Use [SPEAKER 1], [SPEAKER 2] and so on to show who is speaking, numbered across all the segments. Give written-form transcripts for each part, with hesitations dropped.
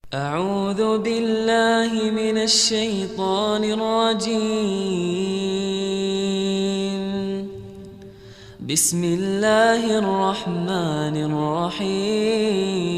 [SPEAKER 1] أعوذ بالله من الشيطان الرجيم. بسم الله الرحمن الرحيم.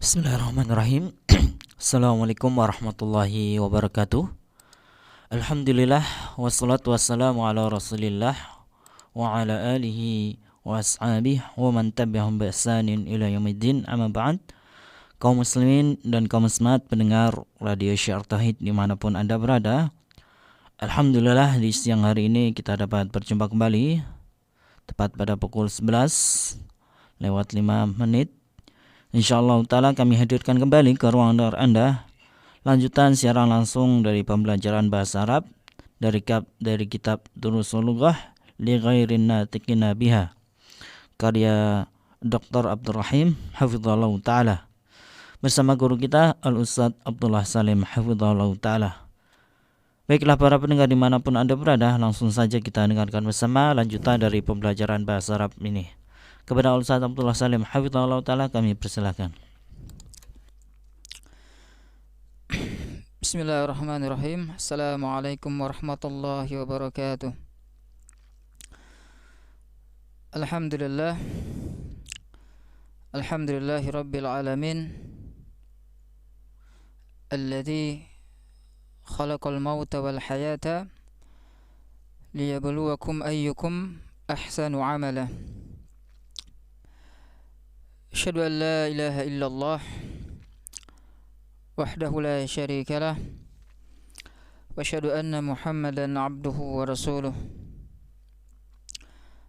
[SPEAKER 2] Bismillahirrahmanirrahim. Assalamualaikum warahmatullahi wabarakatuh. Alhamdulillah wassalatu wassalamu ala Rasulillah wa ala alihi wa ashabihi wa man tabi'ahum bi ihsanin ila yaumiddin. Amma ba'd. Kaum muslimin dan kaum muslimat pendengar Radio Syiar Tauhid dimanapun Anda berada, alhamdulillah di siang hari ini kita dapat berjumpa kembali tepat pada pukul 11 lewat 5 menit. InsyaAllah ta'ala kami hadirkan kembali ke ruang dengar Anda lanjutan siaran langsung dari pembelajaran bahasa Arab dari kitab Durusul Lughah li ghairin natiqina biha karya Dr. Abdul Rahim hafizahullah ta'ala bersama guru kita Al-Ustadz Abdullah Salim hafizahullah ta'ala. Baiklah para pendengar dimanapun Anda berada, langsung saja kita dengarkan bersama lanjutan dari pembelajaran bahasa Arab ini. Kepada Ustaz Abdullah Salim hafizahullah ta'ala kami persilakan.
[SPEAKER 3] Bismillahirrahmanirrahim. Assalamualaikum warahmatullahi wabarakatuh. Alhamdulillah. Alhamdulillahi rabbil alamin. Alladhi khalaqal mauta wal hayata liyabluwakum ayyukum ahsanu amala. Asyhadu an la ilaha illallah wahdahu la syarika lah wa asyhadu anna Muhammadan abduhu wa rasuluh.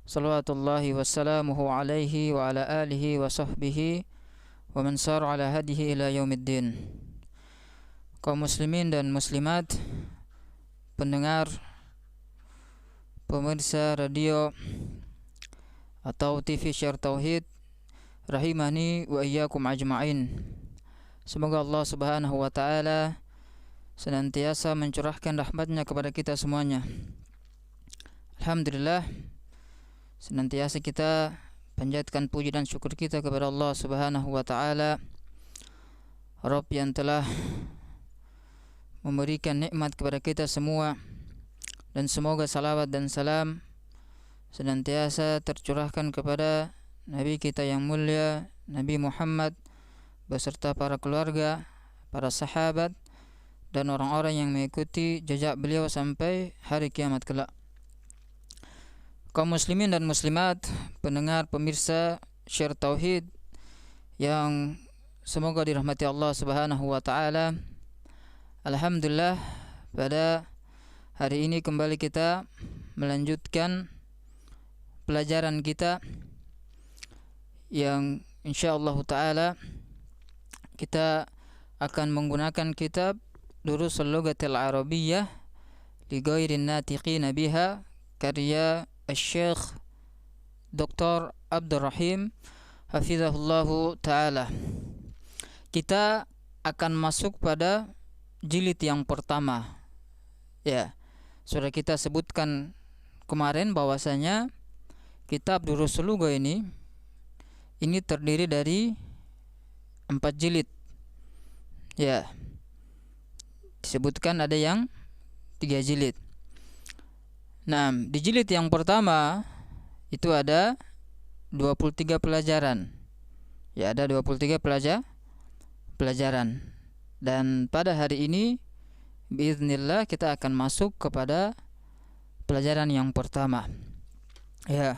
[SPEAKER 3] Salawatullahi wassalamuhu alaihi wa ala alihi wa sahbihi wa man sara ala hadihi ila yaumiddin. Kaum muslimin dan muslimat, pendengar, pemirsa radio atau TV Syiar Tauhid, rahimani wa iyyakum ajma'in. Semoga Allah Subhanahu wa taala senantiasa mencurahkan rahmat-Nya kepada kita semuanya. Alhamdulillah, senantiasa kita panjatkan puji dan syukur kita kepada Allah Subhanahu wa taala, Rabb yang telah memberikan nikmat kepada kita semua, dan semoga salawat dan salam senantiasa tercurahkan kepada Nabi kita yang mulia, Nabi Muhammad, beserta para keluarga, para sahabat, dan orang-orang yang mengikuti jejak beliau sampai hari kiamat kelak. Kaum muslimin dan muslimat, pendengar pemirsa Syiar Tauhid yang semoga dirahmati Allah Subhanahu wa taala. Alhamdulillah, pada hari ini kembali kita melanjutkan pelajaran kita yang insyaallah ta'ala kita akan menggunakan kitab Durusul Lughatil Arabiyyah li ghairin natiqina biha karya Syekh Dr. Abdul Rahim hafizahullahu ta'ala. Kita akan masuk pada jilid yang pertama. Ya, sudah kita sebutkan kemarin bahwasanya kitab Durusul Lughah ini terdiri dari 4 jilid. Ya, disebutkan ada yang 3 jilid. Nah, di jilid yang pertama itu ada 23 pelajaran. Ya, ada 23 pelajaran. Dan pada hari ini biiznillah kita akan masuk kepada pelajaran yang pertama. Ya.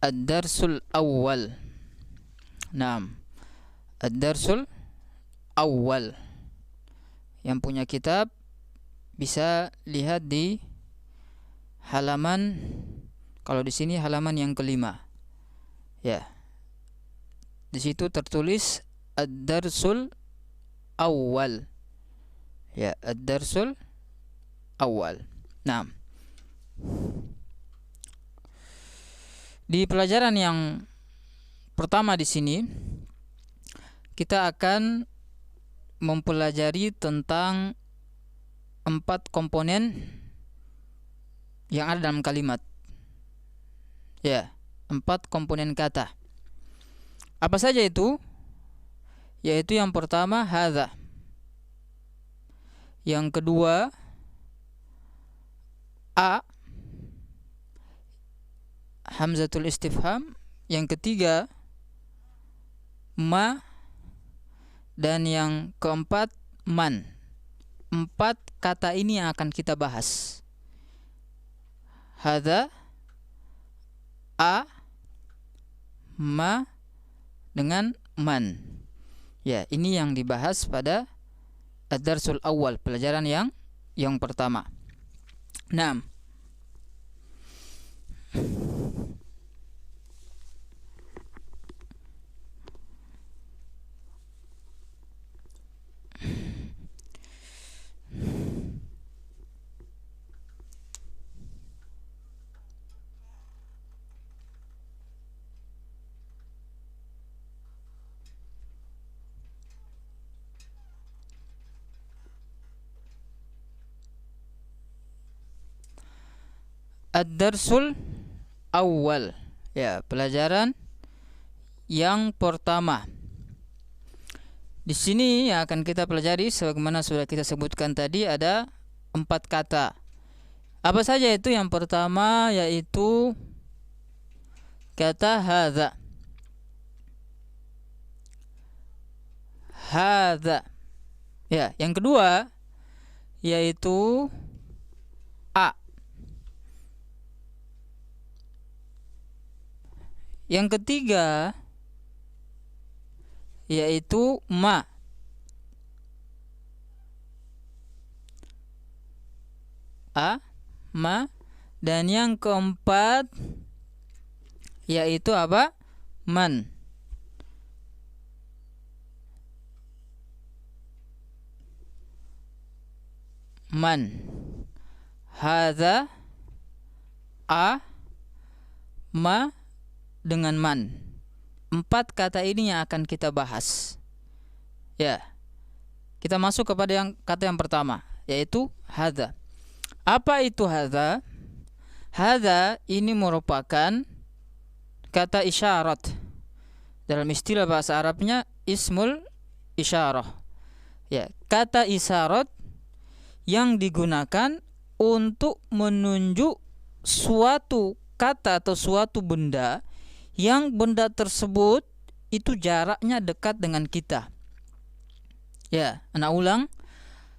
[SPEAKER 3] ad-darsul awal. Naam. Ad-darsul awal. Yang punya kitab bisa lihat di halaman, kalau di sini halaman yang kelima. Ya. Di situ tertulis ad-darsul awal. Ya, ad-darsul awal. Nah, di pelajaran yang pertama di sini kita akan mempelajari tentang 4 komponen yang ada dalam kalimat. Ya, 4 komponen kata. Apa saja itu? Yaitu yang pertama hadza. Yang kedua a, hamzatul istifham. Yang ketiga ma, dan yang keempat man. 4 kata ini yang akan kita bahas. Hadza, a, ma, dengan man. Ya, ini yang dibahas pada ad-darsul awal, pelajaran yang pertama. Nah, ad-darsul awal, ya, pelajaran yang pertama. Di sini yang akan kita pelajari sebagaimana sudah kita sebutkan tadi ada 4 kata. Apa saja itu? Yang pertama yaitu kata hadza. Hadza. Ya, yang kedua yaitu a. Yang ketiga yaitu ma. A, ma, dan yang keempat yaitu apa? Man. Man. Hadza, a, ma, dengan man. 4 kata ini yang akan kita bahas. Ya. Kita masuk kepada kata yang pertama, yaitu hadza. Apa itu hadza? Hadza ini merupakan kata isyarat. Dalam istilah bahasa Arabnya ismul isyarah. Ya, kata isyarat yang digunakan untuk menunjuk suatu kata atau suatu benda yang benda tersebut itu jaraknya dekat dengan kita. Ya, anak ulang.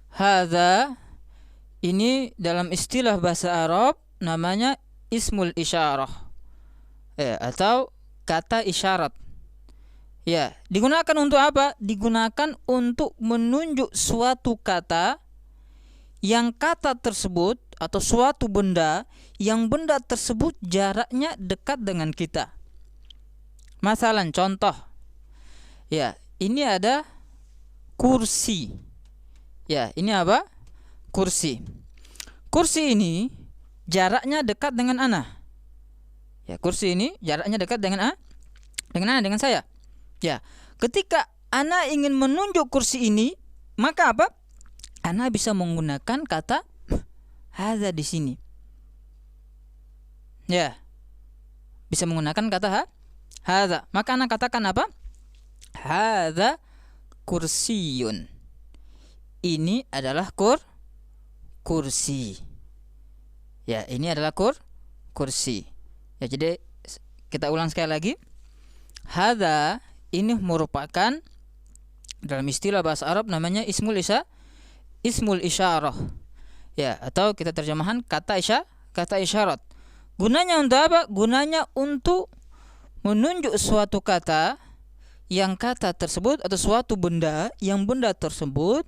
[SPEAKER 3] Hadza ini dalam istilah bahasa Arab namanya ismul isyarah. Ya, atau kata isyarat. Ya, digunakan untuk apa? Digunakan untuk menunjuk suatu kata yang kata tersebut atau suatu benda yang benda tersebut jaraknya dekat dengan kita. Masalan, contoh. Ya, ini ada kursi. Ya, ini apa? Kursi. Kursi ini jaraknya dekat dengan ana. Ya, kursi ini jaraknya dekat dengan dengan saya. Ya, ketika ana ingin menunjuk kursi ini, maka apa? Ana bisa menggunakan kata hadza di sini. Ya. Bisa menggunakan kata hadza. Maka ana katakan apa? Hadza kursiyun. Ini adalah kursi. Ya, ini adalah kursi. Ya, jadi kita ulang sekali lagi. Hadza ini merupakan dalam istilah bahasa Arab namanya ismul isyarah. Ya, atau kita terjemahan kata isyarat. Gunanya untuk apa? Gunanya untuk menunjuk suatu kata yang kata tersebut atau suatu benda yang benda tersebut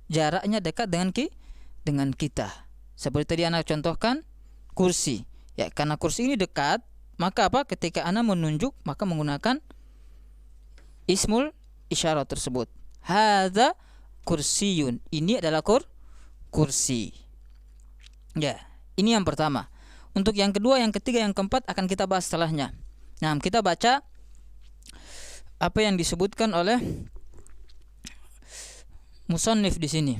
[SPEAKER 3] jaraknya dekat dengan kita. Seperti tadi anak contohkan kursi. Ya, karena kursi ini dekat, maka apa? Ketika anak menunjuk maka menggunakan ismul isyarat tersebut. Hadza kursiyun. Ini adalah kursi. Ya, ini yang pertama. Untuk yang kedua, yang ketiga, yang keempat akan kita bahas setelahnya. Nah, kita baca apa yang disebutkan oleh musannif di sini.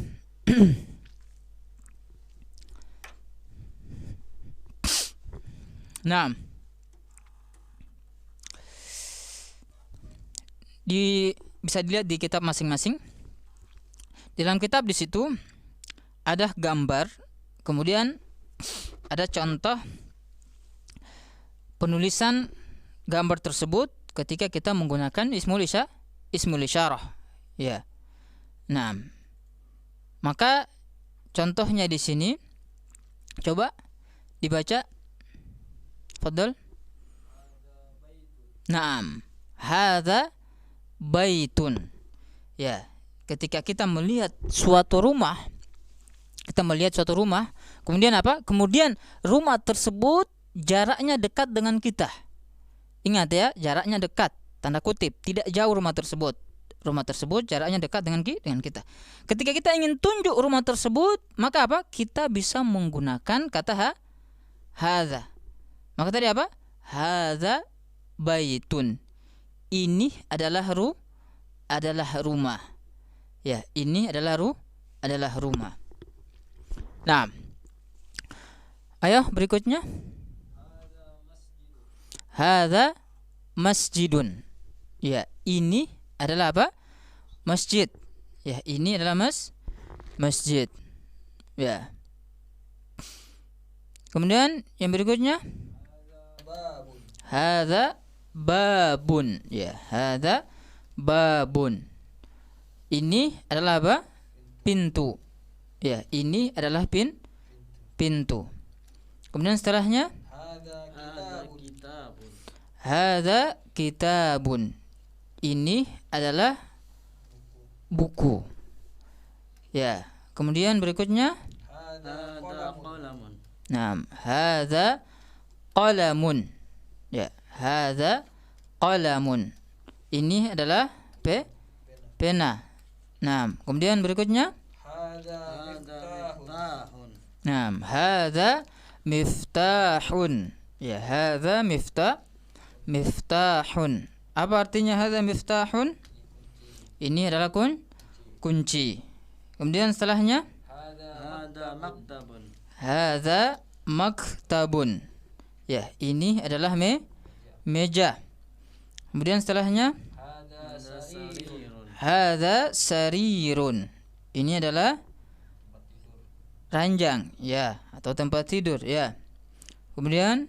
[SPEAKER 3] Nah, bisa dilihat di kitab masing-masing. Di dalam kitab di situ ada gambar, kemudian ada contoh penulisan gambar tersebut ketika kita menggunakan ismul isyarah. Ya. Nah, maka contohnya di sini coba dibaca. Fadhal. Naam. Hadza baitun. Ya, ketika kita melihat suatu rumah, kemudian apa? Kemudian rumah tersebut jaraknya dekat dengan kita. Ingat ya, jaraknya dekat, tanda kutip, tidak jauh rumah tersebut. Rumah tersebut jaraknya dekat dengan kita. Ketika kita ingin tunjuk rumah tersebut, maka apa? Kita bisa menggunakan kata hadza. Maka tadi apa? Hadza baitun. Ini adalah rumah. Ya, ini adalah rumah. Nah, ayo berikutnya. Hadza masjidun. Ya, ini adalah apa? Masjid. Ya, ini adalah masjid. Ya. Kemudian yang berikutnya, hadza babun. Ya, hadza babun. Ini adalah apa? Pintu. Ya, ini adalah pintu. Kemudian setelahnya, hadza kitabun. Ini adalah buku. Ya, kemudian berikutnya,
[SPEAKER 2] Hadza qalamun.
[SPEAKER 3] nah, hadza qalamun. Ya, hadza qalamun. Ini adalah pena. Nah, kemudian berikutnya, nah, hadza miftahun. Ya, hadza miftahun. Apa artinya hadza miftahun? Ini adalah kunci. Kemudian setelahnya,
[SPEAKER 2] Hadza maktabun.
[SPEAKER 3] hadza maktabun. Ya, ini adalah meja. Kemudian setelahnya, hadza sarirun. Ini adalah ranjang, ya, atau tempat tidur, ya. Kemudian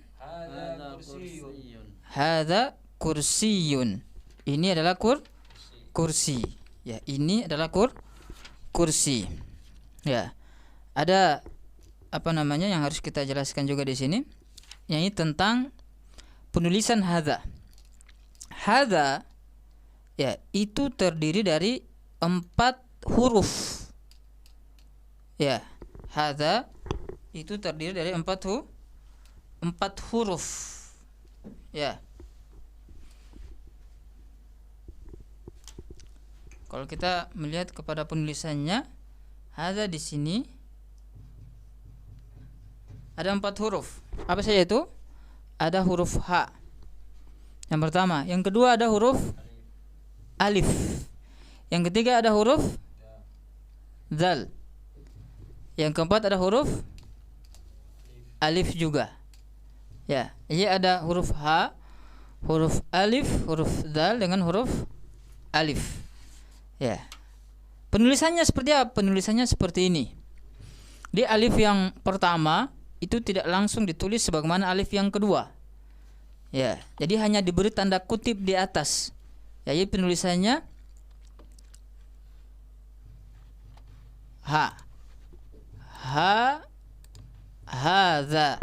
[SPEAKER 3] hadza kursiyun. Ini adalah kursi. Ya, ini adalah kursi. Ya. Ada apa namanya yang harus kita jelaskan juga di sini, yaitu tentang penulisan hadza. Hadza, ya, itu terdiri dari 4 huruf. Ya, hadza itu terdiri dari 4 huruf. Ya. Kalau kita melihat kepada penulisannya, hadza di sini ada 4 huruf. Apa saja itu? Ada huruf H. Yang pertama, yang kedua ada huruf alif. Yang ketiga ada huruf zal. Yang keempat ada huruf alif juga. Ya, ini ada huruf H, huruf alif, huruf zal dengan huruf alif. Ya. Penulisannya seperti apa? Penulisannya seperti ini. Di alif yang pertama itu tidak langsung ditulis sebagaimana alif yang kedua. Ya, jadi hanya diberi tanda kutip di atas. Ya, jadi penulisannya hadza.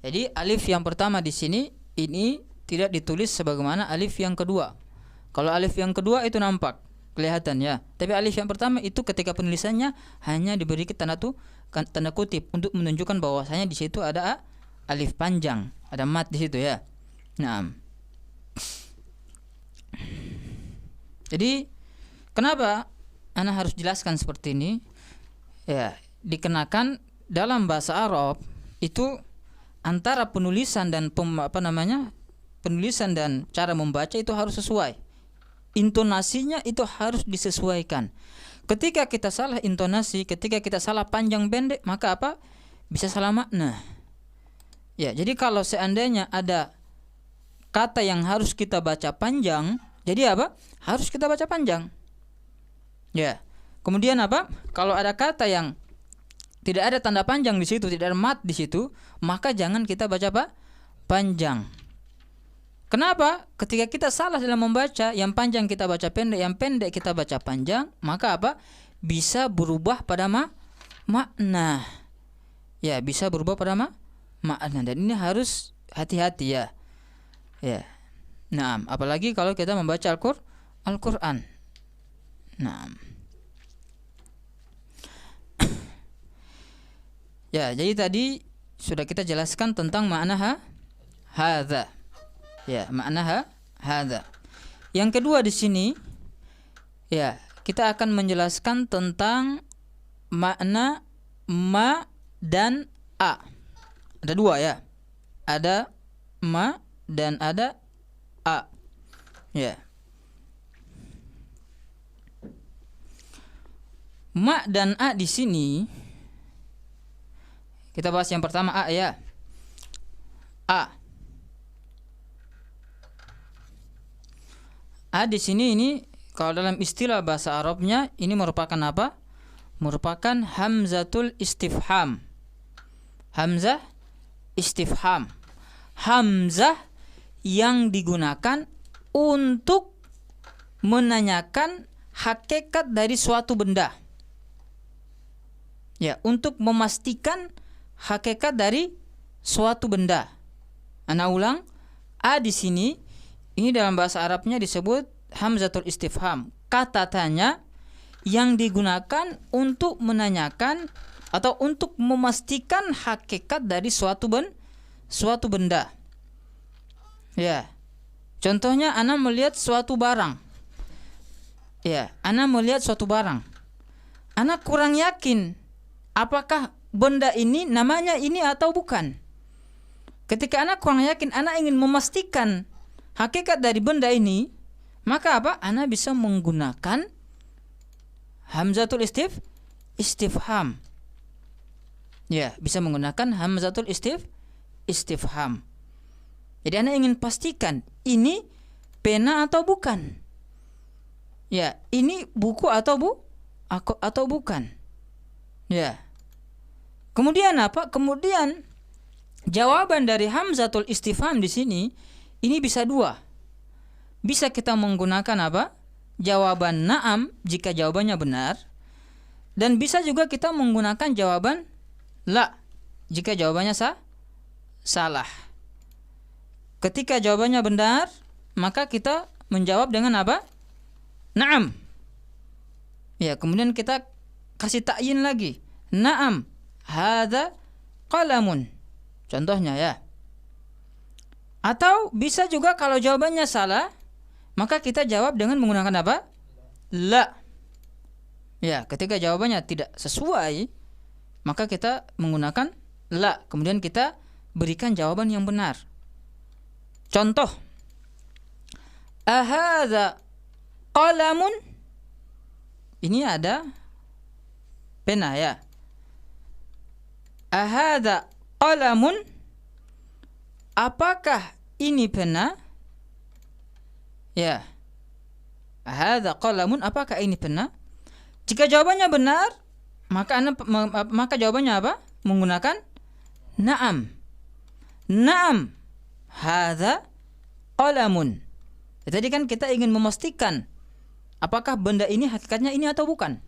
[SPEAKER 3] Jadi alif yang pertama di sini ini tidak ditulis sebagaimana alif yang kedua. Kalau alif yang kedua itu nampak, kelihatan ya. Tapi alif yang pertama itu ketika penulisannya hanya diberi tanda kutip untuk menunjukkan bahwasanya di situ ada alif panjang, ada mat di situ ya. Nah, jadi kenapa ana harus jelaskan seperti ini? Ya, dikenakan dalam bahasa Arab itu antara penulisan dan penulisan dan cara membaca itu harus sesuai. Intonasinya itu harus disesuaikan. Ketika kita salah intonasi, ketika kita salah panjang pendek, maka apa? Bisa salah makna. Ya, jadi kalau seandainya ada kata yang harus kita baca panjang, jadi apa? Harus kita baca panjang. Ya. Kemudian apa? Kalau ada kata yang tidak ada tanda panjang di situ, tidak ada mat di situ, maka jangan kita baca apa? Panjang. Kenapa? Ketika kita salah dalam membaca, yang panjang kita baca pendek, yang pendek kita baca panjang, maka apa? Bisa berubah pada makna. Ya, bisa berubah pada makna, dan ini harus hati-hati ya. Ya. Nah, apalagi kalau kita membaca Al-Qur'an. Nah. Ya, jadi tadi sudah kita jelaskan tentang makna hadza. Ya, makna hadza. Yang kedua di sini ya, kita akan menjelaskan tentang makna ma dan a. Ada dua ya. Ada ma dan ada a. Ya. Ma dan a di sini kita bahas yang pertama a ya. A di sini ini kalau dalam istilah bahasa Arabnya ini merupakan apa? Merupakan hamzatul istifham. Hamzah istifham. Hamzah yang digunakan untuk menanyakan hakikat dari suatu benda. Ya, untuk memastikan hakikat dari suatu benda. Ana ulang, a di sini ini dalam bahasa Arabnya disebut hamzatul istifham, kata tanya yang digunakan untuk menanyakan atau untuk memastikan hakikat dari suatu benda. Ya. Contohnya ana melihat suatu barang. Ya, ana melihat suatu barang. Ana kurang yakin apakah benda ini namanya ini atau bukan. Ketika ana kurang yakin, ana ingin memastikan hakikat dari benda ini, maka apa? Ana bisa menggunakan hamzatul istifham. Ya, bisa menggunakan hamzatul istifham. Jadi ana ingin pastikan ini pena atau bukan. Ya, ini buku atau bukan. Ya. Kemudian apa? Kemudian jawaban dari hamzatul istifham di sini ini bisa dua. Bisa kita menggunakan apa? Jawaban na'am jika jawabannya benar, dan bisa juga kita menggunakan jawaban la jika jawabannya salah. Ketika jawabannya benar, maka kita menjawab dengan apa? Na'am. Ya, kemudian kita kasih ta'yin lagi. Na'am, hadza qalamun. Contohnya ya. Atau bisa juga kalau jawabannya salah, maka kita jawab dengan menggunakan apa? La. Ya, ketika jawabannya tidak sesuai, maka kita menggunakan la. Kemudian kita berikan jawaban yang benar. Contoh, ahadza qalamun. Ini ada pena ya. Ahadza qalamun. Apakah ini pena? Ya. Ahadza qalamun, apakah ini pena? Jika jawabannya benar, maka jawabannya apa? Menggunakan na'am. Na'am. Hadza qalamun. Ya, tadi kan kita ingin memastikan apakah benda ini hakikatnya ini atau bukan.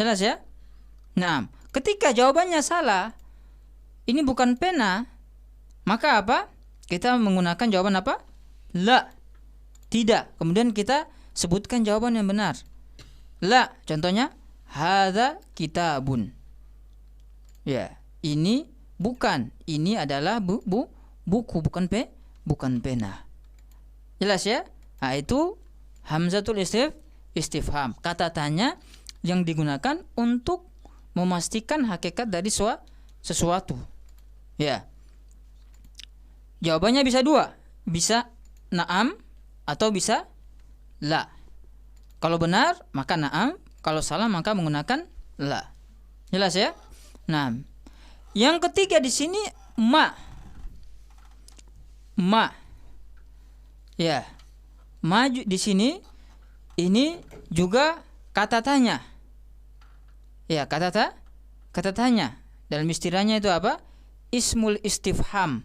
[SPEAKER 3] Jelas ya? Nah, ketika jawabannya salah, ini bukan pena, maka apa? kita menggunakan jawaban apa? La. Tidak. Kemudian kita sebutkan jawaban yang benar. La. Contohnya, hadza kitabun. Ya, ini bukan. Ini adalah buku, bukan pena. Jelas ya? Nah, itu hamzatul istifham. Kata tanya yang digunakan untuk memastikan hakikat dari sesuatu. Ya. Jawabannya bisa dua. Bisa na'am atau bisa la. Kalau benar maka na'am, kalau salah maka menggunakan la. Jelas ya? Nah, yang ketiga di sini ma. Ya. Ma di sini ini juga kata tanya. Ya, kata tanya. Dalam istilahnya itu apa? Ismul istifham.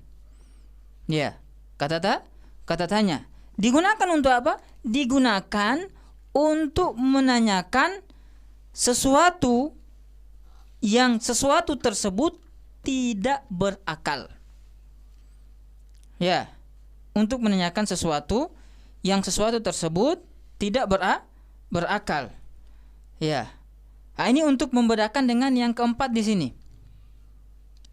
[SPEAKER 3] Ya, kata tanya. Digunakan untuk apa? Digunakan untuk menanyakan sesuatu yang sesuatu tersebut tidak berakal. Ya, untuk menanyakan sesuatu yang sesuatu tersebut tidak berakal. Ya. Nah, ini untuk membedakan dengan yang keempat di sini.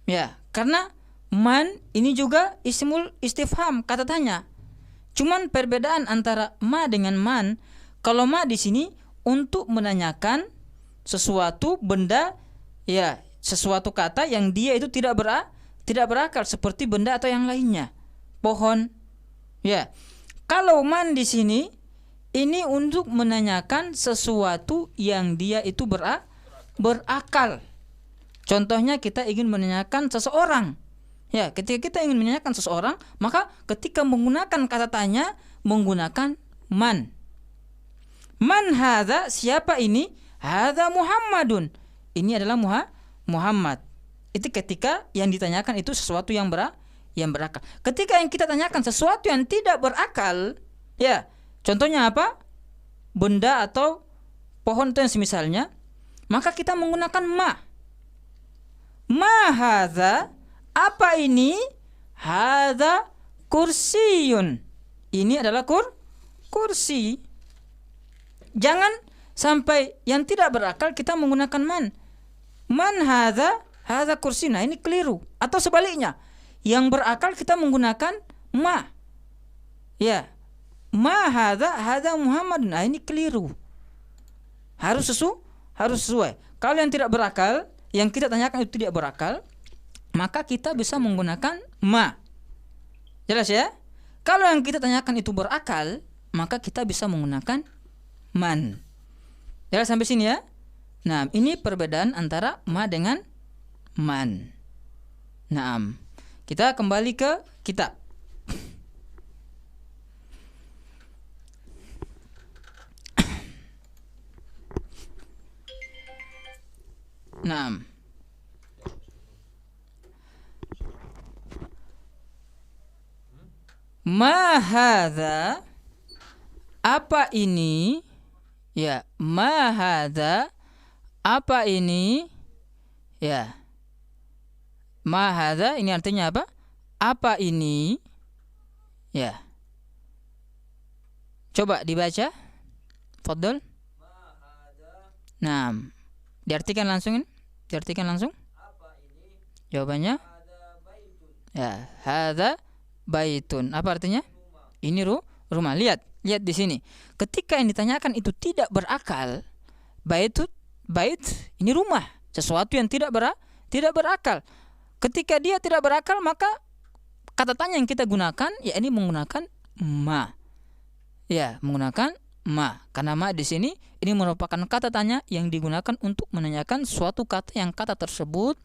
[SPEAKER 3] Ya, karena man ini juga ismul istifham, kata tanya. Cuman perbedaan antara ma dengan man, kalau ma di sini untuk menanyakan sesuatu benda, ya, sesuatu kata yang dia itu tidak berakal seperti benda atau yang lainnya. Pohon. Ya. Kalau man di sini ini untuk menanyakan sesuatu yang dia itu berakal. Contohnya kita ingin menanyakan seseorang. Ya, ketika kita ingin menanyakan seseorang, maka ketika menggunakan kata tanya menggunakan man. Man hadza, siapa ini? Hadza Muhammadun. Ini adalah Muhammad. Itu ketika yang ditanyakan itu sesuatu yang berakal. Ketika yang kita tanyakan sesuatu yang tidak berakal, ya, contohnya apa? Benda atau pohon itu yang semisalnya, maka kita menggunakan ma. Ma hadza, apa ini? Hadza kursiyun. Ini adalah kursi. Jangan sampai yang tidak berakal kita menggunakan man. Man hadza kursi. Nah, ini keliru. Atau sebaliknya, yang berakal kita menggunakan ma. Ya. Ma hadza Muhammadun. Nah, ini keliru. Harus sesuai. Kalau yang tidak berakal, yang kita tanyakan itu tidak berakal, maka kita bisa menggunakan ma. Jelas ya? Kalau yang kita tanyakan itu berakal, maka kita bisa menggunakan man. Jelas sampai sini ya? Nah, ini perbedaan antara ma dengan man. Naam. Kita kembali ke kitab. Naam. Ma hadza, apa ini? Ya, ma hadza, apa ini? Ya. Ma hadza ini artinya apa? Apa ini? Ya. Coba dibaca. Fadhol. Nah, diartikan langsung. Apa ini? Jawabannya? Ya, hadza baitun. Apa artinya? Ini rumah. Lihat di sini. Ketika yang ditanyakan itu tidak berakal, bait ini rumah, sesuatu yang tidak berakal. Ketika dia tidak berakal, maka kata tanya yang kita gunakan ya ini menggunakan ma. Ya, menggunakan ma. Karena ma di sini ini merupakan kata tanya yang digunakan untuk menanyakan suatu kata yang kata tersebut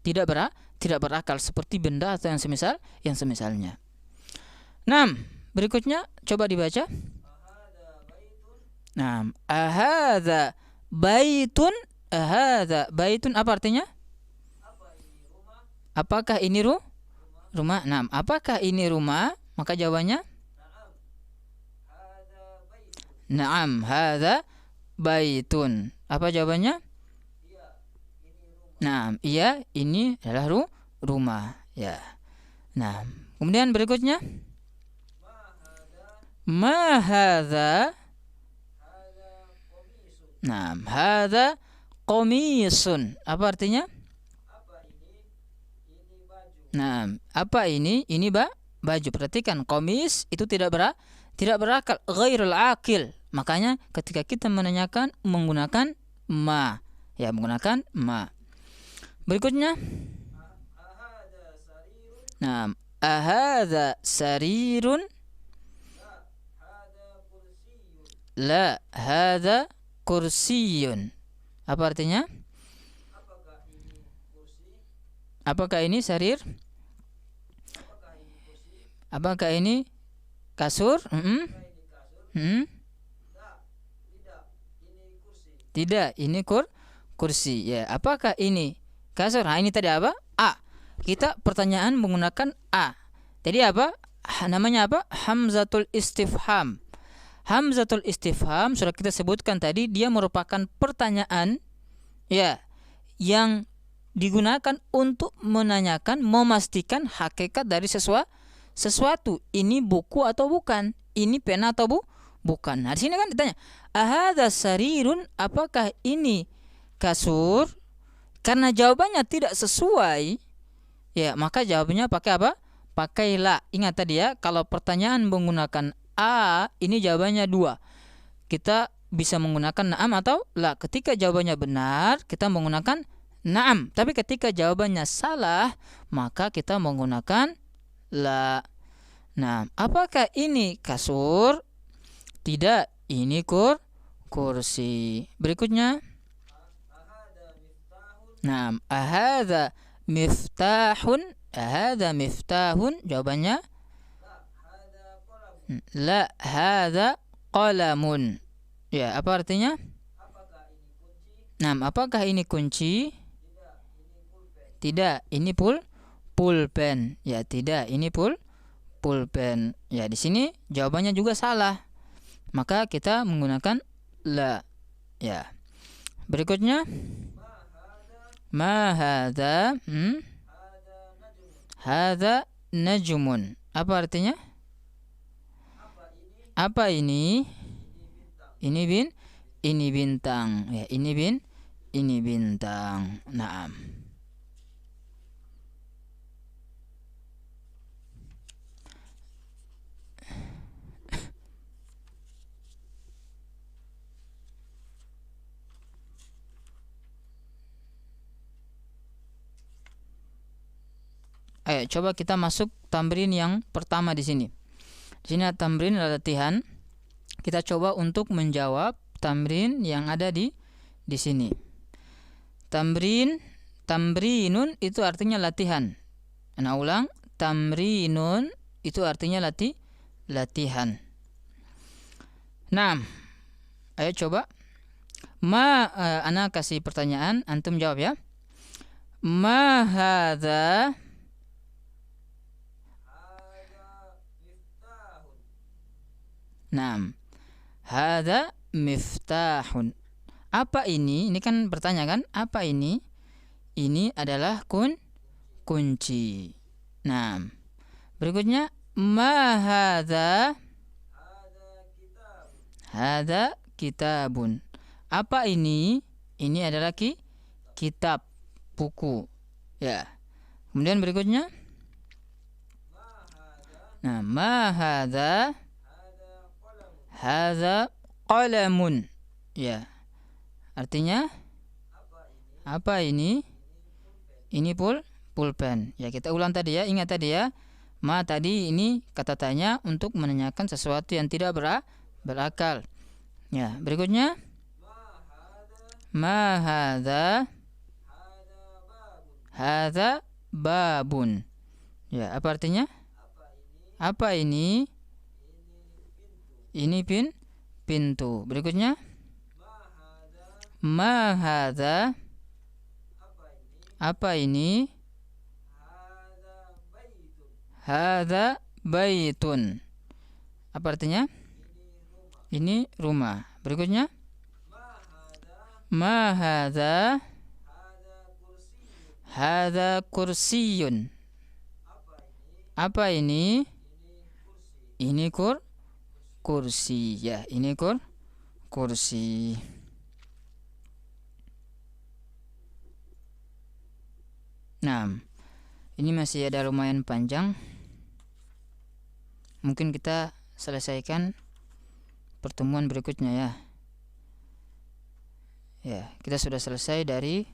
[SPEAKER 3] tidak berakal seperti benda atau yang semisalnya. Nah, berikutnya coba dibaca. Nah, ahadza baitun. Ahadza baitun apa artinya? Apakah ini rumah? Nah, apakah ini rumah? Maka jawabannya Naam, hadza baitun. Apa jawabannya? Naam, iya, ini adalah rumah. Ya. Nah, kemudian berikutnya ma hadza. Nah, hadza qamisun. Apa artinya? Nah, apa ini? Ini baju. Perhatikan, qamis itu tidak berakal, ghairul akil. Makanya ketika kita menanyakan menggunakan ma. Ya, menggunakan ma. Berikutnya. Nah, ahadza sarirun? La, hadza kursiyun. Apa artinya? Apakah ini sarir? Apakah ini kasur? Tidak, ini kursi. Ya, apakah ini kasur? Nah, ini tadi apa? A. Kita pertanyaan menggunakan A. Jadi apa? Namanya apa? Hamzatul istifham. Hamzatul istifham sudah kita sebutkan tadi, dia merupakan pertanyaan ya yang digunakan untuk menanyakan, memastikan hakikat dari sesuatu. Ini buku atau bukan? Ini pena atau bukan? Nah, di sini kan ditanya, ahadza sarirun? Apakah ini kasur? Karena jawabannya tidak sesuai, ya maka jawabannya pakai apa? Pakai la. Ingat tadi ya, kalau pertanyaan menggunakan A, ini jawabannya 2. Kita bisa menggunakan na'am atau la. Ketika jawabannya benar, kita menggunakan na'am. Tapi ketika jawabannya salah, maka kita menggunakan la. Nah, apakah ini kasur? Tidak, ini kursi. Berikutnya. Nah, ahadza miftahun? Ahadza miftahun? Jawabannya la, hadza qalamun. Ya, apa artinya? Nah, apakah ini kunci? Tidak, ini pulpen. Ya, tidak, ini pulpen. Ya, di sini jawabannya juga salah. Maka kita menggunakan la. Ya. Berikutnya. Ma hadza? Hadza najmun. Apa artinya? Apa ini? Ini bintang. Ya, ini bintang. Naam. Ayo coba kita masuk tamrin yang pertama di sini. Di sini ada tamrin, ada latihan. Kita coba untuk menjawab tamrin yang ada di sini. Tamrinun itu artinya latihan. Ana ulang, tamrinun itu artinya latihan. Nah, ayo coba. Ana kasih pertanyaan, antum jawab ya. Ma hadza? Naam. Hadza miftahun. Apa ini? Ini kan bertanya kan? Apa ini? Ini adalah kunci. Naam. Berikutnya, ma hadza? Hadza kitabun. Apa ini? Ini adalah kitab, buku. Ya. Kemudian berikutnya, nah, ma hadza? Hadza qalamun. Ya. Artinya apa ini? Ini pulpen. Ya, kita ulang tadi ya. Ingat tadi ya. Ma tadi ini kata tanya untuk menanyakan sesuatu yang tidak berakal. Ya, berikutnya. Ma hadza? Hadza babun. Ya, apa artinya? Apa ini? Ini pintu. Berikutnya. Ma hadza? Apa ini? Hadza baitun. Apa artinya? Ini rumah. Berikutnya. Ma hadza? Hadza kursiyun. Apa ini? Ini kursi ya, ini kursi. Nah, ini masih ada lumayan panjang. Mungkin kita selesaikan pertemuan berikutnya ya. Ya, kita sudah selesai dari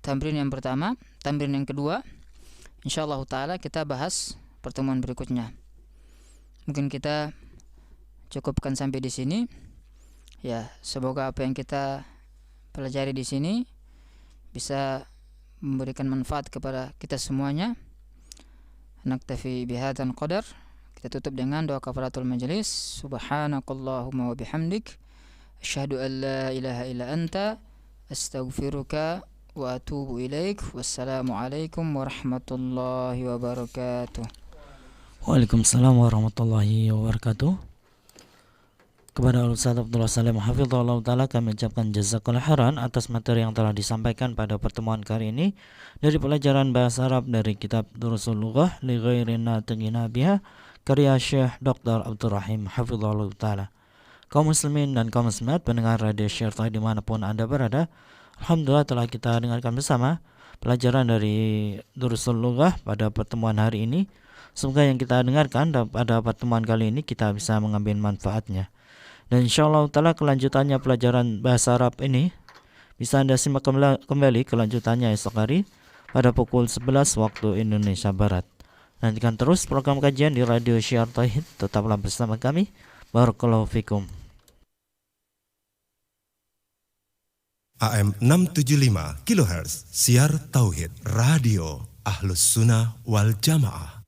[SPEAKER 3] tamrin yang pertama. Tamrin yang kedua, insyaallah taala kita bahas pertemuan berikutnya. Mungkin kita cukupkan sampai di sini. Ya, semoga apa yang kita pelajari di sini bisa memberikan manfaat kepada kita semuanya. Naktafi bihadzal qadar. Kita tutup dengan doa kafaratul majelis. Subhanakallahumma wa bihamdik, asyhadu an la ilaha illa anta, astaghfiruka wa atubu ilaik. Wassalamualaikum warahmatullahi wabarakatuh.
[SPEAKER 2] Waalaikumsalam warahmatullahi wabarakatuh. Kepada Ustaz Abdullah Salim hafizahullah taala kami ucapkan jazakallahu khairan atas materi yang telah disampaikan pada pertemuan kali ini dari pelajaran bahasa Arab dari kitab Durusul Lughah li ghairi natiqina biha karya Syekh Dr. Abdul Rahim hafizahullah taala. Kaum muslimin dan kaum muslimat pendengar radio Syartai dimanapun Anda berada, alhamdulillah telah kita dengarkan bersama pelajaran dari Durusul Lughah pada pertemuan hari ini. Semoga yang kita dengarkan pada pertemuan kali ini kita bisa mengambil manfaatnya. Dan insyaallah ta'ala kelanjutannya pelajaran bahasa Arab ini bisa Anda simak kembali kelanjutannya esok hari pada pukul 11 waktu Indonesia Barat. Nantikan terus program kajian di Radio Syiar Tauhid. Tetaplah bersama kami. Barakallahu fikum.
[SPEAKER 4] AM 675 kHz Syiar Tauhid Radio Ahlus Sunnah wal Jamaah.